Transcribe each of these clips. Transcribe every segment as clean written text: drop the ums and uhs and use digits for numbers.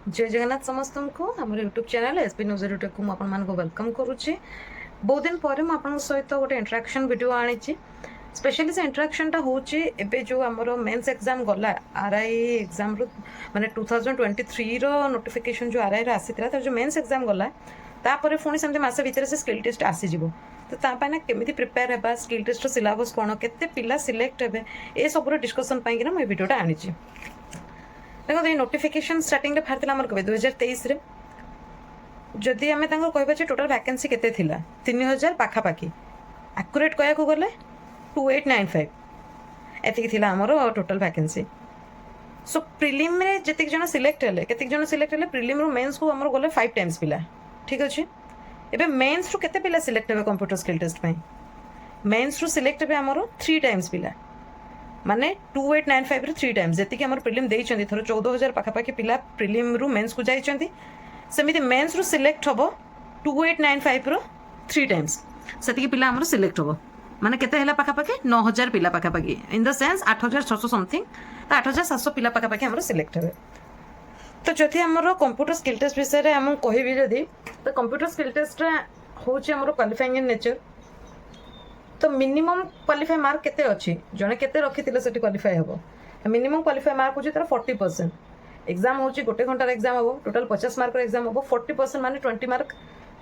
जय जगन्नाथ समस्त को आम YouTube channel SP news YouTube को आपको वेलकम करुच्ची। बहुत दिन पर मुझे सहित गोटे इंटराक्शन वीडियो आनी स्पेशली से इंटराक्शनटा हूँ एबे जो आमर मेन्स एग्जाम गला आरआई एग्जाम रू माने 2023 रो नोटिफिकेशन जो आरआई आसी था जो मेन्स एग्जाम गला तापर पुणी सेमती मस भितर से स्किल टेस्ट आसीज तो तापाई केमी प्रिपेयर है स्किल टेस्ट सिलेबस कौन केते पिला सिलेक्ट हे ए सब डिस्कसन पाई मुझे वीडियोटा आनी देखो ये नोटिफिकेशन स्टार्टिंग बाहर था आम कहे 2023 जदि आम कह टोटाल वैकेंसी केते 3000 पाखापाखि आकुरेट कह गले 2895 एति थी आमर टोटाल वैकेंसी। सो प्रिलिम रे जति जन सिलेक्ट हेले केते जन सिलेक्ट हेले प्रिलिम रू मेंस को आमर गले 5 टाइम्स पिला ठीक अच्छे। एबे मेंस रू केते पिला सिलेक्ट हेबे कंप्यूटर स्किल टेस्ट पई मेंस रू सिलेक्ट हेबे आमर 3 टाइम्स पिला माने 2895 रे 3 टाइम्स जति आमर प्रिलिम देइचंदी थरो 14000 पाखापाखि पिला प्रिलिम रू मेंस को जाइचंदी सेमिति मेंस रू सिलेक्ट हबो 2895 रो 3 टाइम्स सेति पिला आमर सिलेक्ट हबो माने केते हैला पाखापाखि 9000 पिला पाखापाखि इन द सेंस 8600 समथिंग तो 8700 पिला पाखापाखि आमर सिलेक्ट हेबे। तो जदि आमर कंप्यूटर स्किल टेस्ट विषय रे हम कहिबी जदि तो कंप्यूटर स्किल टेस्ट रे होची आमर क्वालिफाइंग इन नेचर तो मिनिमम क्वालिफाई मार्क केते अछि जने केते रखिथिले सेठी क्वालिफाई हबो मिनिमम क्वालिफाई मार्क होची तार 40% एग्जाम होची गोटे घंटार एग्जाम हबो टोटल 50 मार्क एग्जाम हबो 40% माने 20 मार्क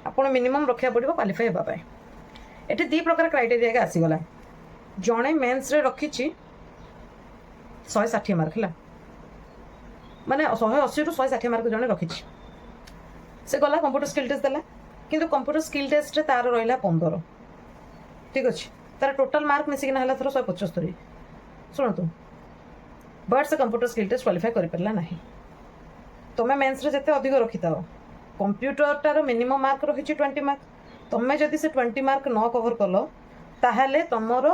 आपण मिनिमम रखिया पड़िबो क्वालिफाई हेबा पाए। एठी दी प्रकार क्राइटेरिया के आसी गला जणे मेंस रे रखिची 160 मार्क हला माने 180 रु 160 मार्क जणे रखिची से गला कंप्यूटर स्किल टेस्ट देला किंतु कंप्यूटर स्किल टेस्ट रे तार रहिला 15 ठीक अच्छे तार टोटाल मार्क मिसिकिना हला थर 175 शुणु बट से कंप्यूटर स्किल टेस्ट क्वालिफाई कर पारा ना तुम्हें मेन्स रे जिते अधिक रखी था कंप्यूटरटार मिनिमम मार्क रही 20 मार्क तुम्हें जदि से 20 मार्क न कवर कल ताहले तुमर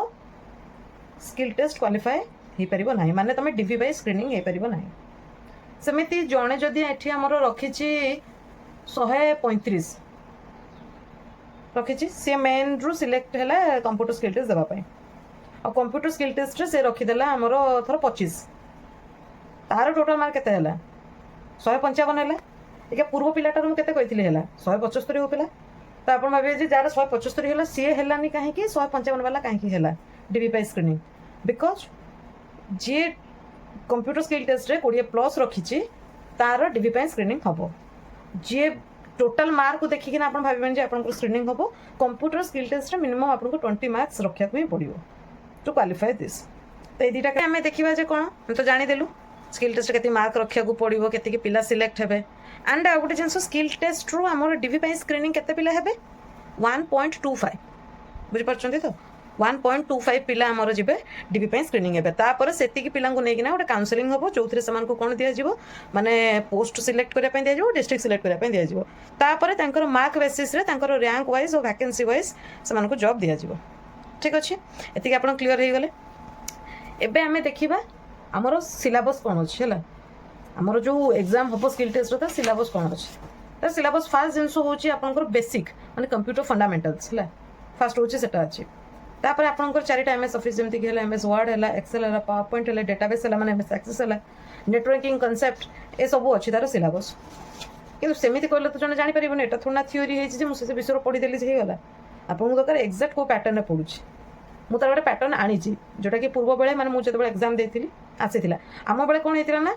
स्किल टेस्ट क्वालिफाई हो पार ना माने तुम डीवी बाई स्क्रीनिंग हो पार ना सेमती जड़े जदि ये आमर रखी 135 रखी सी मेन रू सिलेक्ट है कंप्यूटर स्किल टेस्ट देवाई और कंप्यूटर स्किल टेस्ट से रखीदेला आमर थर 25 तार टोटाल मार्क केते हैला 155 हैला एके पूर्व पिलाटार मुझे कही है 175 हो पिला तो आप भावे जे जार 175 हैला सी हैलानी कहीं 155 वाला कहीं हैला डीवी पाई स्क्रीनिंग बिकज जी कंप्यूटर स्किल टेस्ट रे 20+ रखी तार डीवी पाई स्क्रीनिंग हम जी टोटाल मार्क को देखिए आप भावे आप स्क्रीनिंग हम कंप्यूटर स्किल टेस्ट रे मिनिमम आपको 20 मार्क्स रखा ही पड़ो टू क्वालिफाई दिस। तो ये दुटा आम देखा जे कौन हम तो जानीदेलु स्किल टेस्ट के मार्क रखा पड़ो के पिला सिलेक्ट हे एंड आ गोटे जिन स्किल टेस्ट रू आम डीवी पाई स्क्रीनिंग केते पिला हेबे 1.25 बुझिपारछन्ती तो 1.25 पिला आमर जी डीवी पाई स्क्रीनिंग हेबे तापर सेतिकी पिला नेकिना गोटे काउंसलिंग हम जो से कौन दिज्व माने पोस्ट सिलेक्ट करने दिज्व डिस्ट्रिक्ट सिलेक्ट करने दिज्व तापर मार्क बेसीस रैंक वाइज और वैकेंसी वाइज से जॉब दिज्व ठीक अच्छे ये आप क्लीयर हो गले। एबे आमे देखिबा हमरो सिलेबस कौन अच्छे है आमर जो एग्जाम हम स्किल टेस्ट रो सिलेबस कौन अच्छे तर सिलेबस फास्ट जिनस होची आपनकर बेसिक माने कंप्यूटर फंडामेंटल्स है फास्ट होची सेटा अच्छे तापर आपनकर चारिटा एमएस ऑफिस जेमति कि एमएस वर्ड है एक्सेल है पावर पॉइंट है डेटाबेस है माने एमएस एक्सेस है नेटवर्किंग कांसेप्ट ए सब अच्छी तार सिलेबस किंतु सेमिति कहले तो जने जानि परिबने एटा थोड़ा थ्योरी है जे मु से विषय पढ़ी देली जे गला आपको दरकार एक्जाक्ट को पैटर्न पड़ू मुझे गोटे पैटर्न आनी जोटा कि पूर्व बेले मैंने मुझे एग्जाम देती आसी आम बेले कौन होता ना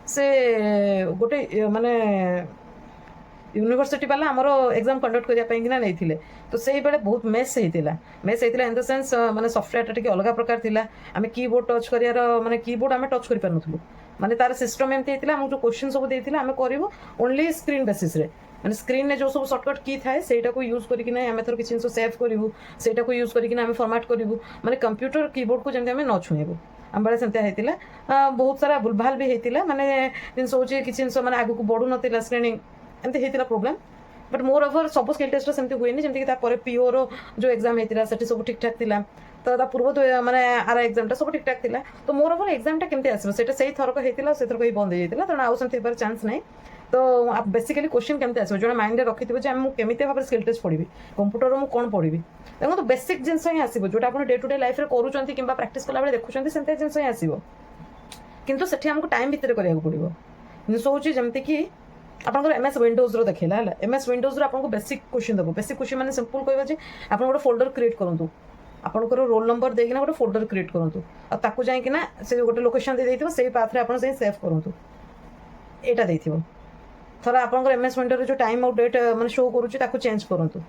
से गोटे माने यूनिवर्सिटी वाला आमर एग्जाम कंडक्ट करने नहीं तो से बेले बहुत मेस होता इन द सेंस माने सॉफ्टवेयर अलग प्रकार थिला आम कीबोर्ड टच कर माने कीबोर्ड आम टच कर पारुनु माने तार सिस्टम एमती होता आमको जो क्वेश्चन सब देते आम करूँ ओनली स्क्रीन बेसिस मैंने स्क्रीन में जो सब सर्टकट की थाए सेटा को यूज करके आम थर किसी जिन सेव करूँ सेटा को यूज करके आम फॉर्मेट करूँ माने कंप्यूटर कीबोर्ड को जमी आम न छुएबू आम बेले सेमती होता बहुत सारा भूलभाल भी होता माने जिन हूँ किसी जिन मैंने आगू बढ़ू ना स्क्रीनिंग एमती होता प्रोब्लेम बट मोर ओवर सब स्किल टेस्ट सेमती हुए जमीन पीओर जो एग्जाम होता है सब ठीक ठाक था तो पूर्व तो माने आर एग्जामटा सब ठीक ठाक था तो मोर ओवर एग्जामटा केमती आसो से थरक होता से थरक ही बंद हो जाता तेना आउ सेमती चान्स नहीं तो आप बेसिकली क्वेश्चन केमती आसो जो माइंड रखी थे मुझे केमी भाव में स्किल टेस्ट पढ़ी कंप्यूटर मुझे कौन पढ़ी देखो तो बेसिक जिन ही आसो जोटा आप डे टू डे लाइफ में करूँ कि प्राक्ट कला देखुं सेमती जिन ही आसो किंतु सेठी हमको टाइम भितर करिया पड़ो ଜିନିଷ ହେଉଛି ଯେମିତିକି ଆପଣଙ୍କର MS ୱିଣ୍ଡୋଜ୍ର ଦେଖେଇଲା ହେଲା, MS ୱିଣ୍ଡୋଜ୍ର ଆପଣଙ୍କୁ ବେସିକ୍ କ୍ୱେଶ୍ଚିନ୍ ଦେବ। ବେସିକ୍ କ୍ୱେଶ୍ଚିନ୍ ମାନେ ସିମ୍ପଲ୍ କହିବା ଯେ ଆପଣ ଗୋଟେ ଫୋଲ୍ଡର କ୍ରିଏଟ୍ କରନ୍ତୁ, ଆପଣଙ୍କର ରୋଲ୍ ନମ୍ବର ଦେଇକିନା ଗୋଟେ ଫୋଲ୍ଡର କ୍ରିଏଟ୍ କରନ୍ତୁ, ଆଉ ତାକୁ ଯାଇକିନା ସେ ଗୋଟେ ଲୋକେସନ୍ ଦେଇଥିବ ସେଇ ପାଥରେ ଆପଣ ଯାଇ ସେଭ୍ କରନ୍ତୁ, ଏଇଟା ଦେଇଥିବ। ଥରେ ଆପଣଙ୍କର MS ୱିଣ୍ଡୋରେ ଯେଉଁ ଟାଇମ୍ ଆଉ ଡେଟ୍ ମାନେ ଶୋ କରୁଛି ତାକୁ ଚେଞ୍ଜ କରନ୍ତୁ।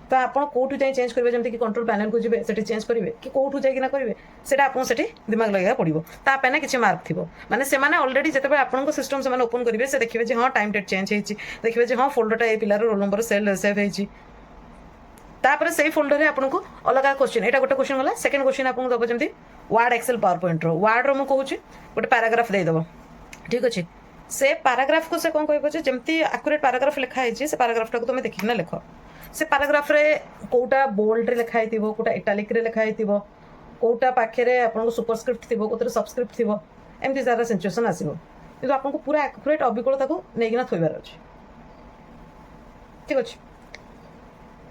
ତ ଆପଣ କେଉଁଠୁ ଯାଇ ଚେଞ୍ଜ କରିବେ, ଯେମିତିକି କଣ୍ଟ୍ରୋଲ୍ ପ୍ୟାନେଲ୍କୁ ଯିବେ ସେଠି ଚେଞ୍ଜ କରିବେ କି କେଉଁଠୁ ଯାଇକିନା କରିବେ, ସେଇଟା ଆପଣଙ୍କୁ ସେଠି ଦିମାଗ ଲଗାଇବାକୁ ପଡ଼ିବ। ତା ପାଇଁ ନା କିଛି ମାର୍କ ଥିବ, ମାନେ ସେମାନେ ଅଲରେଡ଼ି ଯେତେବେଳେ ଆପଣଙ୍କ ସିଷ୍ଟମ୍ ସେମାନେ ଓପନ୍ କରିବେ ସେ ଦେଖିବେ ଯେ ହଁ ଟାଇମ୍ ଡେଟ୍ ଚେଞ୍ଜ ହେଇଛି, ଦେଖିବେ ଯେ ହଁ ଫୋଲ୍ଡରଟା ଏଇ ପିଲାର ରୋଲ୍ ନମ୍ବର ସେଭ୍ ହେଇଛି। ତାପରେ ସେଇ ଫୋଲ୍ଡରରେ ଆପଣଙ୍କୁ ଅଲଗା କ୍ୱେଶ୍ଚିନ୍, ଏଇଟା ଗୋଟେ କ୍ୱେଶ୍ଚିନ୍ ଗଲା। ସେକେଣ୍ଡ କ୍ୱେଶ୍ଚିନ୍ ଆପଣଙ୍କୁ ଦେବ ଯେମିତି ୱାର୍ଡ ଏକ୍ସେଲ୍ ପାୱାର ପଏଣ୍ଟର। ୱାର୍ଡର ମୁଁ କହୁଛି ଗୋଟେ ପାରାଗ୍ରାଫ ଦେଇଦେବ, ଠିକ୍ ଅଛି। ସେ ପାରାଗ୍ରାଫକୁ ସେ କ'ଣ କହିବ ଯେ ଯେମିତି ଆକୁରେଟ୍ ପାରାଗ୍ରାଫ ଲେଖା ହେଇଛି ସେ ପାରାଗ୍ରାଫଟାକୁ ତୁମେ ଦେଖିକିନା ଲେଖ। ସେ ପାରାଗ୍ରାଫରେ କେଉଁଟା ବୋଲ୍ଡରେ ଲେଖା ହେଇଥିବ, କେଉଁଟା ଇଟାଲିକ୍ରେ ଲେଖା ହେଇଥିବ, କେଉଁଟା ପାଖରେ ଆପଣଙ୍କୁ ସୁପରସ୍କ୍ରିପ୍ଟ ଥିବ, କେଉଁଥିରେ ସବସ୍କ୍ରିପ୍ଟ ଥିବ, ଏମିତି ତାର ସିଚୁଏସନ୍ ଆସିବ। କିନ୍ତୁ ଆପଣଙ୍କୁ ପୁରା ଆକୁରେଟ୍ ଅବିକଳ ତାକୁ ନେଇକିନା ଥୋଇବାର ଅଛି, ଠିକ୍ ଅଛି।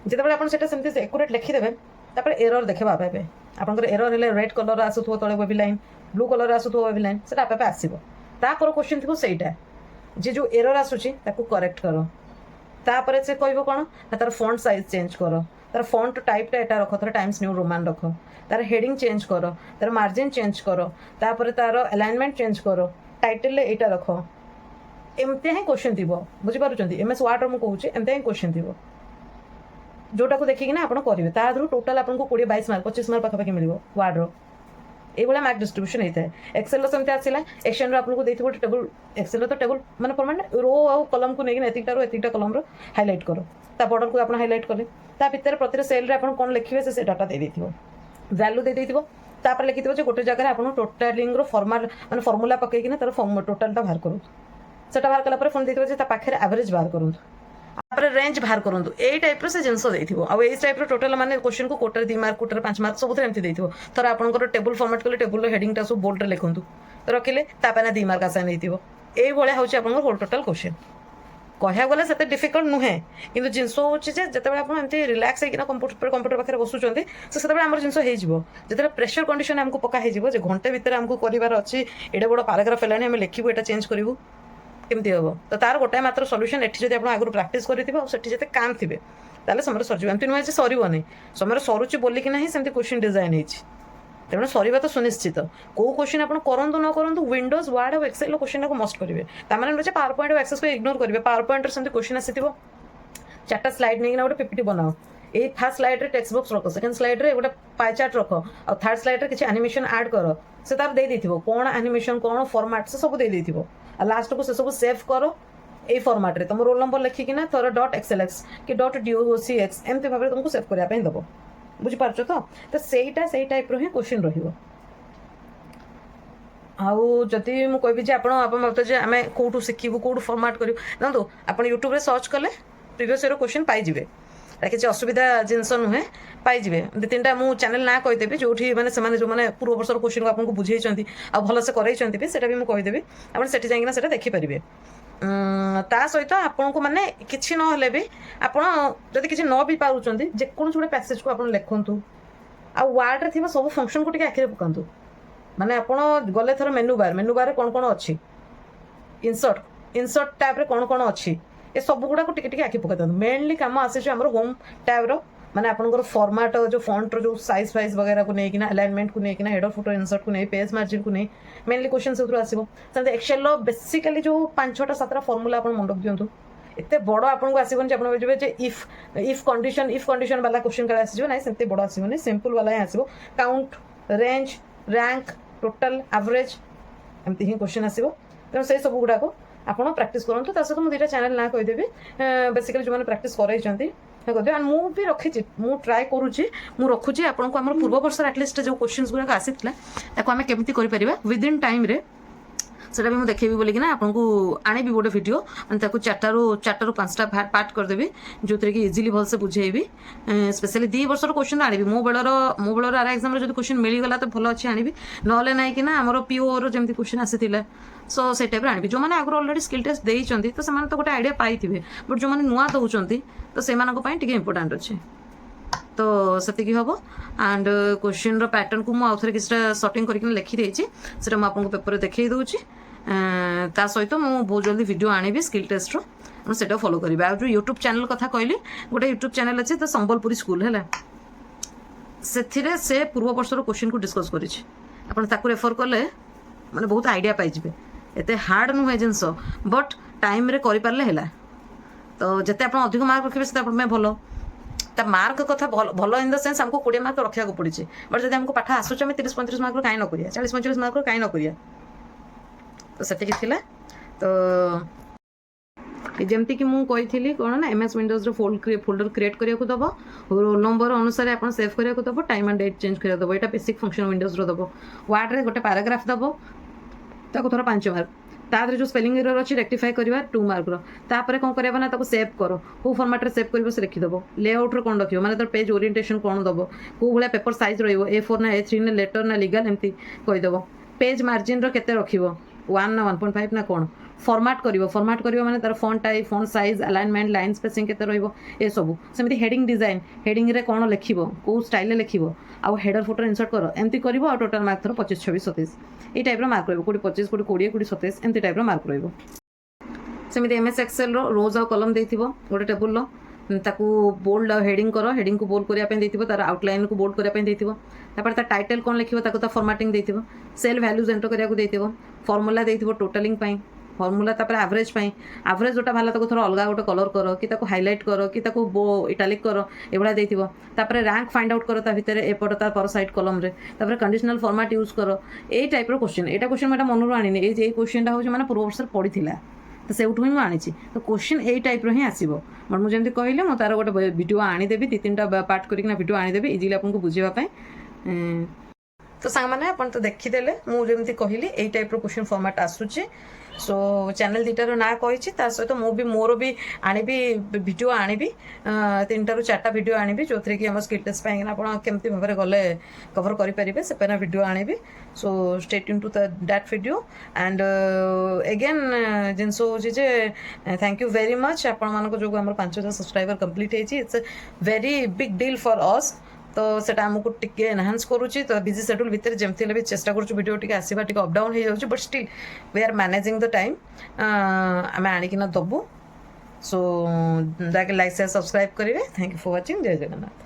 ଯେତେବେଳେ ଆପଣ ସେଟା ସେମିତି ଏକୁରେଟ୍ ଲେଖିଦେବେ ତାପରେ ଏରର୍ ଦେଖିବା ଆପେ ଆପେ। ଆପଣଙ୍କର ଏରର୍ ହେଲେ ରେଡ୍ କଲର୍ ଆସୁଥିବ ତଳେ ୱେବି ଲାଇନ୍, ବ୍ଲୁ କଲର୍ ଆସୁଥିବ ୱେବି ଲାଇନ୍, ସେଟା ଆପେ ଆପେ ଆସିବ। ତାପରେ କ୍ୱେଶ୍ଚିନ୍ ଥିବ ସେଇଟା ଯେ ଯେଉଁ ଏରର୍ ଆସୁଛି ତାକୁ କରେକ୍ଟ କର। ତାପରେ ସେ କହିବ କ'ଣ ନା ତାର ଫଣ୍ଟ ସାଇଜ୍ ଚେଞ୍ଜ କର, ତାର ଫଣ୍ଟ ଟାଇପ୍ଟା ଏଟା ରଖ, ତାର ଟାଇମ୍ସ ନ୍ୟୁ ରୋମାନ ରଖ, ତାର ହେଡ଼ିଂ ଚେଞ୍ଜ କର, ତାର ମାର୍ଜିନ୍ ଚେଞ୍ଜ କର, ତାପରେ ତାର ଆଲାଇନମେଣ୍ଟ ଚେଞ୍ଜ କର, ଟାଇଟେଲରେ ଏଇଟା ରଖ। ଏମିତି ହିଁ କ୍ୱେଶ୍ଚିନ୍ ଥିବ, ବୁଝିପାରୁଛନ୍ତି। MS ୱାର୍ଡର ମୁଁ କହୁଛି ଏମିତି ହିଁ କ୍ୱେଶ୍ଚିନ୍ ଥିବ, ଯେଉଁଟାକୁ ଦେଖିକିନା ଆପଣ କରିବେ। ତା ଦେହରୁ ଟୋଟାଲ୍ ଆପଣଙ୍କୁ 20-22 ମାର୍କ 25 ମାର୍କ ପାଖାପାଖି ମିଳିବ ୱାର୍ଡର। এইভাবে মার্ক ডিস্ট্রিব্ୟୁସନ୍ ହେଇଥାଏ। ଏକ୍ସେଲର ସେମିତି ଆସିଲା, ଏକ୍ସେଲର ଆପଣଙ୍କୁ ଦେଇଥିବ ଗୋଟେ ଟେବୁଲ୍, ଏକ୍ସେଲର ତ ଟେବୁଲ୍ ମାନେ ଫର୍ମାଟ୍ ରୋ ଆଉ କଲମକୁ ନେଇକିନା ଏତିକିଟାରୁ ଏତିକିଟା କଲମର ହାଇଲାଇଟ୍ କର, ତା ବର୍ଡ଼ରକୁ ଆପଣ ହାଇଲାଇଟ୍ କଲେ, ତା ଭିତରେ ପ୍ରତିଟି ସେଲ୍ରେ ଆପଣ କ'ଣ ଲେଖିବେ ସେ ଡାଟା ଦେଇଦେଇଥିବ, ଭ୍ୟାଲୁ ଦେଇଦେଇଥିବ। ତାପରେ ଲେଖିଥିବ ଯେ ଗୋଟେ ଜାଗାରେ ଆପଣ ଟୋଟାଲିଙ୍ଗର ମାନେ ଫର୍ମୁଲା ପକେଇକିନା ତାର ଟୋଟାଲଟା ବାହାର କରନ୍ତୁ। ସେଟା ବାହାର କଲା ପରେ ପୁଣି ଦେଇଥିବ ଯେ ତା ପାଖରେ ଆଭରେଜ ବାହାର କରନ୍ତୁ, ତାପରେ ରେଞ୍ଜ ବାହାର କରନ୍ତୁ। ଏଇ ଟାଇପ୍ର ସେ ଜିନିଷ ଦେଇଥିବ। ଆଉ ଏଇ ଟାଇପ୍ର ଟୋଟାଲ୍ ମାନେ କ୍ୱେଶ୍ଚିନ୍କୁ କୋଟାରେ 2 ମାର୍କ, କୋଟାରେ 5 ମାର୍କ, ସବୁଥିରେ ଏମିତି ଦେଇଥିବ। ଥରେ ଆପଣଙ୍କର ଟେବୁଲ୍ ଫର୍ମାଟ୍ କଲେ ଟେବୁଲ୍ର ହେଡ଼ିଂଟା ସବୁ ବୋଲ୍ଡରେ ଲେଖନ୍ତୁ, ରଖିଲେ ତା ପାଇଁ 2 ମାର୍କ ଆସାଇନ୍ ହେଇଥିବ। এইଭଳିଆ ହେଉଛି ଆପଣଙ୍କର ହୋଲ୍ ଟୋଟାଲ୍ କ୍ୱେଶ୍ଚିନ୍। କହିବାକୁ ଗଲେ ସେତେ ଡିଫିକଲ୍ଟ ନୁହେଁ, କିନ୍ତୁ ଜିନିଷ ହେଉଛି ଯେ ଯେତେବେଳେ ଆପଣ ଏମିତି ରିଲାକ୍ସ ହେଇକିନା କମ୍ପ୍ୟୁଟର ପାଖରେ ବସୁଛନ୍ତି ସେତେବେଳେ ଆମର ଜିନିଷ ହେଇଯିବ। ଯେତେବେଳେ ପ୍ରେସର କଣ୍ଡିସନ୍ ଆମକୁ ପକା ହେଇଯିବ ଯେ ଘଣ୍ଟେ ଭିତରେ ଆମକୁ କରିବାର ଅଛି, ଏଡ଼େ ବଡ଼ ପାରାଗ୍ରାଫ ହେଲାଣି, ଆମେ ଲେଖିବୁ, ଏଟା ଚେଞ୍ଜ କରିବୁ, କେମିତି ହେବ? ତ ତାର ଗୋଟାଏ ମାତ୍ର ସଲ୍ୟୁସନ୍, ଏଠି ଯଦି ଆପଣ ଆଗରୁ ପ୍ରାକ୍ଟିସ୍ କରିଥିବେ ଆଉ ସେଠି ଯେତେ କାମ୍ ଥିବେ ତାହେଲେ ସମୟରେ ସରିଯିବ। ଏମିତି ନୁହେଁ ଯେ ସରିବନି, ସମୟରେ ସରୁଛି ବୋଲିକି ନାହିଁ ସେମିତି କ୍ୱେଶ୍ଚିନ୍ ଡିଜାଇନ୍ ହେଇଛି, ତେଣୁ ସରିବା ତ ସୁନିଶ୍ଚିତ। କେଉଁ କ୍ୱେଶ୍ଚିନ୍ ଆପଣ କରନ୍ତୁ ନ କରନ୍ତୁ ୱିଣ୍ଡୋଜ୍, ୱାର୍ଡ ଆଉ ଏକ୍ସେଲ୍ର କ୍ୱେଶ୍ଚିନ୍ଟାକୁ ମଷ୍ଟ କରିବେ। ତାମାନେ ନୁହେଁ ଯେ ପାୱାର ପଏଣ୍ଟ ଆଉ ଆକ୍ସେସ୍କୁ ଇଗ୍ନୋର କରିବେ। ପାୱାର ପଏଣ୍ଟରେ ସେମିତି କ୍ୱେଶ୍ଚିନ୍ ଆସିଥିବ, 4ଟା ସ୍ଲାଇଡ୍ ନେଇକିନା ଗୋଟେ PPT ବନାଅ। এই ফার্স্ট স্লাইড্রে টেক্সট বক্স রখ, সেকেন্ড স্লাইড্রে গোটে পাই চার্ট রখ, আর থার্ড স্লাইড্রে কিছু আনিমেসন আড কর। সে তার দিয়ে কোণ আনিমেসন কোণ ফর্মাট সে সব দিয়ে, আর লাস্টକୁ ସେ ସବୁ ସେଭ୍ କର এই ଫର୍ମାଟ୍ରେ। ତୁମ ରୋଲ୍ ନମ୍ବର ଲେଖିକିନା ଥର .xlx କି .docx ଏମିତି ଭାବରେ ତୁମକୁ ସେଭ୍ କରିବା ପାଇଁ ଦେବ, ବୁଝିପାରୁଛ ତ? ତ ସେଇ ଟାଇପ୍ର ହିଁ କ୍ୱେଶ୍ଚିନ୍ ରହିବ। ଆଉ ଯଦି ମୁଁ କହିବି ଯେ ଆପଣ ମୋତେ ଯେ ଆମେ କେଉଁଠୁ ଶିଖିବୁ, କେଉଁଠୁ ଫର୍ମାଟ୍ କରିବୁ, ଦେଖନ୍ତୁ ଆପଣ ୟୁଟ୍ୟୁବରେ ସର୍ଚ୍ଚ କଲେ ପ୍ରିଭିୟସ୍ ଇୟର୍ର କ୍ୱେଶ୍ଚିନ୍ ପାଇଯିବେ, କିଛି ଅସୁବିଧା ଜିନିଷ ନୁହେଁ, ପାଇଯିବେ। 2-3ଟା ମୁଁ ଚ୍ୟାନେଲ୍ ନାଁ କହିଦେବି ଯେଉଁଠି ମାନେ ସେମାନେ ଯେଉଁମାନେ ପୂର୍ବ ବର୍ଷର କ୍ୱେଶ୍ଚିନ୍କୁ ଆପଣଙ୍କୁ ବୁଝେଇଛନ୍ତି ଆଉ ଭଲସେ କରେଇଛନ୍ତି ବି, ସେଇଟା ବି ମୁଁ କହିଦେବି, ଆପଣ ସେଠି ଯାଇକିନା ସେଇଟା ଦେଖିପାରିବେ। ତା ସହିତ ଆପଣଙ୍କୁ ମାନେ କିଛି ନହେଲେ ବି ଆପଣ ଯଦି କିଛି ନ ବି ପାରୁଛନ୍ତି ଯେକୌଣସି ଗୋଟେ ପ୍ୟାସେଜକୁ ଆପଣ ଲେଖନ୍ତୁ, ଆଉ ୱାର୍ଡ଼ରେ ଥିବା ସବୁ ଫଙ୍କସନ୍କୁ ଟିକେ ଆଖିରେ ପକାନ୍ତୁ। ମାନେ ଆପଣ ଗଲେ ଥର ମେନୁ ବାର୍ରେ କ'ଣ କ'ଣ ଅଛି, ଇନସର୍ଟ ଟ୍ୟାବ୍ରେ କ'ଣ କ'ଣ ଅଛି, ଏ ସବୁ ଗୁଡ଼ାକୁ ଟିକେ ଟିକେ ଆଖି ପକାଇ ଦିଅନ୍ତୁ। ମେନଲି କାମ ଆସିଛି ଆମର ହୋମ୍ ଟ୍ୟାବ୍ର, ମାନେ ଆପଣଙ୍କର ଫର୍ମାଟ୍ ଯେଉଁ ଫଣ୍ଟର ଯେଉଁ ସାଇଜ୍ ଫାଇଜ୍ ବଗେରାକୁ ନେଇକିନା, ଆଲାଇନମେଣ୍ଟକୁ ନେଇକିନା, ହେଡ଼ର ଫୁଟର ଇନସର୍ଟକୁ ନେଇ, ପେଜ୍ ମାର୍ଜିନ୍କୁ ନେଇ ମେନଲି କ୍ୱେଶ୍ଚିନ୍ ସେଥିରୁ ଆସିବ। ସେମିତି ଏକ୍ସେଲ୍ର ବେସିକାଲି ଯେଉଁ 5-6ଟା-7ଟା ଫର୍ମୁଲା ଆପଣ ମନେ ରଖିଦିଅନ୍ତୁ। ଏତେ ବଡ଼ ଆପଣଙ୍କୁ ଆସିବନି ଯେ ଆପଣ ବୁଝିବେ ଯେ ଇଫ୍ କଣ୍ଡିସନ୍ ବାଲା କ୍ୱେଶ୍ଚିନ୍ କାଳେ ଆସିଯିବ, ନାହିଁ ସେମିତି ବଡ଼ ଆସିବନି, ସିମ୍ପଲ୍ ବାଲା ହିଁ ଆସିବ। Count, range, rank, total, average, ଏମିତି ହିଁ କ୍ୱେଶ୍ଚିନ୍ ଆସିବ। ତେଣୁ ସେଇ ସବୁ ଗୁଡ଼ାକ ଆପଣ ପ୍ରାକ୍ଟିସ୍ କରନ୍ତୁ। ତା ସହିତ ମୁଁ 2ଟା ଚ୍ୟାନେଲ୍ ନାଁ କହିଦେବି, ବେସିକାଲି ଯେଉଁମାନେ ପ୍ରାକ୍ଟିସ୍ କରାଇଛନ୍ତି କରିଦେବେ। ଆଉ ମୁଁ ବି ରଖିଛି, ମୁଁ ଟ୍ରାଏ କରୁଛି, ମୁଁ ରଖୁଛି ଆପଣଙ୍କୁ ଆମର ପୂର୍ବ ବର୍ଷର ଆଟଲିଷ୍ଟ ଯେଉଁ କ୍ୱେଶ୍ଚିନ୍ସ ଗୁଡ଼ାକ ଆସିଥିଲା ତାକୁ ଆମେ କେମିତି କରିପାରିବା ୱିଦିନ୍ ଟାଇମ୍ରେ, সেটা ବି ମୁଁ ଦେଖେଇବି ବୋଲିକିନା ଆପଣଙ୍କୁ ଆଣିବି ଗୋଟେ ଭିଡ଼ିଓ, ମାନେ ତାକୁ 4ଟାରୁ 5ଟା ପାର୍ଟ କରିଦେବି, ଯେଉଁଥିରେ କି ଇଜିଲି ଭଲସେ ବୁଝେଇବି। ସ୍ପେଶାଲି 2 ବର୍ଷର କ୍ୱେଶ୍ଚିନ୍ ଆଣିବି। ମୋ ବେଳର ଆର ଏକ୍ଜାମ୍ରେ ଯଦି କ୍ୱେଶ୍ଚିନ୍ ମିଳିଗଲା ତ ଭଲ ଅଛି, ଆଣିବି, ନହେଲେ ନାହିଁ କିନା ଆମର POର ଯେମିତି କ୍ୱେଶ୍ଚିନ୍ ଆସିଥିଲା ସୋ ସେଇ ଟାଇପ୍ର ଆଣିବି। ଯେଉଁମାନେ ଆଗରୁ ଅଲରେଡ଼ି ସ୍କିଲ୍ ଟେଷ୍ଟ ଦେଇଛନ୍ତି ତ ସେମାନେ ତ ଗୋଟେ ଆଇଡ଼ିଆ ପାଇଥିବେ, ବଟ୍ ଯେଉଁମାନେ ନୂଆ ଦେଉଛନ୍ତି ତ ସେମାନଙ୍କ ପାଇଁ ଟିକେ ଇମ୍ପୋର୍ଟାଣ୍ଟ ଅଛି। ତ ସେତିକି ହେବ। ଆଣ୍ଡ କ୍ୱେଶ୍ଚିନ୍ର ପ୍ୟାଟର୍ନକୁ ମୁଁ ଆଉ ଥରେ କିଛିଟା ସର୍ଟିଂ କରିକିନା ଲେଖିଦେଇଛି, ସେଇଟା ମୁଁ ଆପଣଙ୍କୁ ପେପରରେ ଦେଖେଇ ଦେଉଛି। ତା ସହିତ ମୁଁ ବହୁତ ଜଲ୍ଦି ଭିଡ଼ିଓ ଆଣିବି ସ୍କିଲ୍ ଟେଷ୍ଟର, ଆପଣ ସେଇଟା ଫଲୋ କରିବେ। ଆଉ ଯେଉଁ ୟୁଟ୍ୟୁବ୍ ଚ୍ୟାନେଲ୍ କଥା କହିଲି, ଗୋଟେ ୟୁଟ୍ୟୁବ୍ ଚ୍ୟାନେଲ୍ ଅଛି ତ ସମ୍ବଲପୁରୀ ସ୍କୁଲ୍ ହେଲା, ସେଥିରେ ସେ ପୂର୍ବ ବର୍ଷର କୋଶ୍ଚିନ୍କୁ ଡିସ୍କସ୍ କରିଛି। ଆପଣ ତାକୁ ରେଫର୍ କଲେ ମାନେ ବହୁତ ଆଇଡ଼ିଆ ପାଇଯିବେ। ଏତେ ହାର୍ଡ଼ ନୁହେଁ ଜିନିଷ, ବଟ୍ ଟାଇମ୍ରେ କରିପାରିଲେ ହେଲା। ତ ଯେତେ ଆପଣ ଅଧିକ ମାର୍କ ରଖିବେ ସେତେ ଆପଣଙ୍କ ପାଇଁ ଭଲ। ତା ମାର୍କ କଥା ଭଲ ଇନ୍ ଦ ସେନ୍ସ ଆମକୁ 20 ମାର୍କ ରଖିବାକୁ ପଡ଼ିଛି, ବଟ୍ ଯଦି ଆମକୁ ପାଠ ଆସୁଛି ଆମେ 30-35 ମାର୍କର କାହିଁ ନ କରିବା, 40-45 ମାର୍କର କାହିଁ ନ କରିବା। ତ ସେତିକି ଥିଲା। ତ ଯେମିତିକି ମୁଁ କହିଥିଲି କ'ଣ ନା, MS ୱିଣ୍ଡୋଜ୍ର ଫୋଲ୍ଡର କ୍ରିଏଟ୍ କରିବାକୁ ଦେବ, ରୋଲ୍ ନମ୍ବର ଅନୁସାରେ ଆପଣ ସେଭ୍ କରିବାକୁ ଦେବ, ଟାଇମ୍ ଆଣ୍ଡ ଡେଟ୍ ଚେଞ୍ଜ କରିବାକୁ ଦେବ। ଏଇଟା ବେସିକ୍ ଫଙ୍କସନ୍ ୱିଣ୍ଡୋଜ୍ର ଦେବ। ୱାର୍ଡ଼ରେ ଗୋଟେ ପାରାଗ୍ରାଫ୍ ଦେବ, ତାକୁ ଧର 5 ମାର୍କ। ତା ଦେହରେ ଯେଉଁ ସ୍ପେଲିଂ ଏରର୍ ଅଛି ରେକ୍ଟିଫାଏ କରିବା 2 ମାର୍କର। ତାପରେ କ'ଣ କରିବା ନା, ତାକୁ ସେଭ୍ କର, କେଉଁ ଫର୍ମାଟ୍ରେ ସେଭ୍ କରିବ ସେ ଲେଖିଦେବ। ଲେଆଉଟ୍ରେ କ'ଣ ରଖିବ, ମାନେ ତାର ପେଜ୍ ଓରିଏଣ୍ଟେସନ୍ କ'ଣ ଦେବ, କେଉଁ ଭଳିଆ ପେପର ସାଇଜ୍ ରହିବ, A4 ନା A3 ନା ଲେଟର ନା ଲିଗାଲ୍, ଏମିତି କହିଦେବ। ପେଜ୍ ମାର୍ଜିନ୍ର କେତେ ରଖିବ, 1 ନା 1.5 ନା କ'ଣ। ଫର୍ମାଟ୍ କରିବ ମାନେ ତାର font type, font size, alignment, line spacing କେତେ ରହିବ, ଏସବୁ। ସେମିତି ହେଡ଼ିଂ ଡିଜାଇନ୍, ହେଡ଼ିଂରେ କ'ଣ ଲେଖିବ, କେଉଁ ଷ୍ଟାଇଲ୍ରେ ଲେଖିବ, ଆଉ ହେଡ଼ର ଫଟୋ ଇନସର୍ଟ କର, ଏମିତି କରିବ। ଆଉ ଟୋଟାଲ୍ ମାର୍କ ଧର 25, 26, 27 এই ଟାଇପ୍ର ମାର୍କ ରହିବ। 20, 25, 20, 20, 27 ଏମିତି ଟାଇପ୍ର ମାର୍କ ରହିବ। ସେମିତି MS ଏକ୍ସେଲ୍ର ରୋଜ୍ ଆଉ କଲମ୍ ଦେଇଥିବ ଗୋଟେ ଟେବୁଲ୍ର, ତାକୁ ବୋଲ୍ଡ ଆଉ ହେଡ଼ିଂ କର, ହେଡ଼ିଂକୁ ବୋଲ୍ଡ କରିବା ପାଇଁ ଦେଇଥିବ, ତାର ଆଉଟଲାଇନ୍କୁ ବୋଲ୍ଡ କରିବା ପାଇଁ ଦେଇଥିବ। ତାପରେ ତା ଟାଇଟଲ୍ କ'ଣ ଲେଖିବ ତାକୁ ତା ଫର୍ମାଟିଂ ଦେଇଥିବ। ସେଲ୍ ଭ୍ୟାଲ୍ୟୁଜ୍ ଏଣ୍ଟର କରିବାକୁ ଦେଇଥିବ। ଫର୍ମୁଲା ଦେଇଥିବ ଟୋଟାଲିଂ ପାଇଁ, ଫର୍ମୁଲା ତାପରେ ଆଭରେଜ୍ ପାଇଁ। ଆଭରେଜ୍ ଯେଉଁଟା ବାହାରିଲା ତାକୁ ଥର ଅଲଗା ଗୋଟେ କଲର୍ କର, କି ତାକୁ ହାଇଲାଇଟ୍ କର, କି ତାକୁ ଇଟାଲିକ୍ କର, ଏଭଳିଆ ଦେଇଥିବ। ତାପରେ ର୍ୟାଙ୍କ ଫାଇଣ୍ଡ ଆଉଟ୍ କର ତା ଭିତରେ, ଏପଟ ତା ପର ସାଇଡ୍ କଲମ୍ରେ। ତାପରେ କଣ୍ଡିସନାଲ୍ ଫର୍ମାଟ୍ ୟୁଜ୍ କର। ଏଇ ଟାଇପ୍ର କୋଶ୍ଚିନ୍। ଏଇଟା କୋଶ୍ଚିନ୍ ମୁଁ ଏଇଟା ମନରୁ ଆଣିନି, ଏଇ କୋଶ୍ଚିନ୍ଟା ହେଉଛି ମାନେ ପୂର୍ବ ବର୍ଷରେ ପଡ଼ିଥିଲା, ତ ସେଇଠୁ ହିଁ ମୁଁ ଆଣିଛି। ତ କୋଶ୍ଚିନ୍ ଏଇ ଟାଇପ୍ର ହିଁ ଆସିବ। ବଟ୍ ମୁଁ ଯେମିତି କହିଲି, ମୁଁ ତାର ଗୋଟେ ଭିଡ଼ିଓ ଆଣିଦେବି, 2-3ଟା ପାର୍ଟ କରିକିନା ଭିଡ଼ିଓ ଆଣିଦେବି ଇଜିଲି ଆପଣଙ୍କୁ ବୁଝିବା ପାଇଁ। ତ ସାଙ୍ଗମାନେ ଆପଣ ତ ଦେଖିଦେଲେ, ମୁଁ ଯେମିତି କହିଲି ଏଇ ଟାଇପ୍ର କୋଶ୍ଚିନ୍ ଫର୍ମାଟ୍ ଆସୁଛି। ସୋ ଚ୍ୟାନେଲ୍ 2ଟାର ନାଁ କହିଛି, ତା ସହିତ ମୋର ବି ଆଣିବି ଭିଡ଼ିଓ ଆଣିବି, 3ଟାରୁ 4ଟା ଭିଡ଼ିଓ ଆଣିବି, ଯେଉଁଥିରେ କି ଆମ ସ୍କିଲ୍ ଟେଷ୍ଟ ପାଇଁକିନା ଆପଣ କେମିତି ଭାବରେ ଗଲେ କଭର୍ କରିପାରିବେ ସେ ପାଇଁ ଭିଡ଼ିଓ ଆଣିବି। So stay tuned to that video. And again ଜିନିଷ ହେଉଛି ଯେ ଥ୍ୟାଙ୍କ ୟୁ ଭେରି ମଚ୍, ଆପଣମାନଙ୍କ ଯୋଗୁଁ ଆମର 5000 ସବସ୍କ୍ରାଇବର୍ କମ୍ପ୍ଲିଟ୍ ହେଇଛି। It's a very big deal for us. ତ ସେଟା ଆମକୁ ଟିକେ ଏନହାନ୍ସ କରୁଛି। ତ ବିଜି ସେଡ୍ୟୁଲ୍ ଭିତରେ ଯେମିତି ହେଲେ ବି ଚେଷ୍ଟା କରୁଛୁ ଭିଡ଼ିଓ ଟିକେ ଆସିବା, ଟିକେ ଅପଡାଉନ୍ ହେଇଯାଉଛି, but still we are managing the time. आम आणिकिना दबु। सो लाइक शेयर सब्सक्राइब करेंगे। Thank you for watching. जय जगन्नाथ।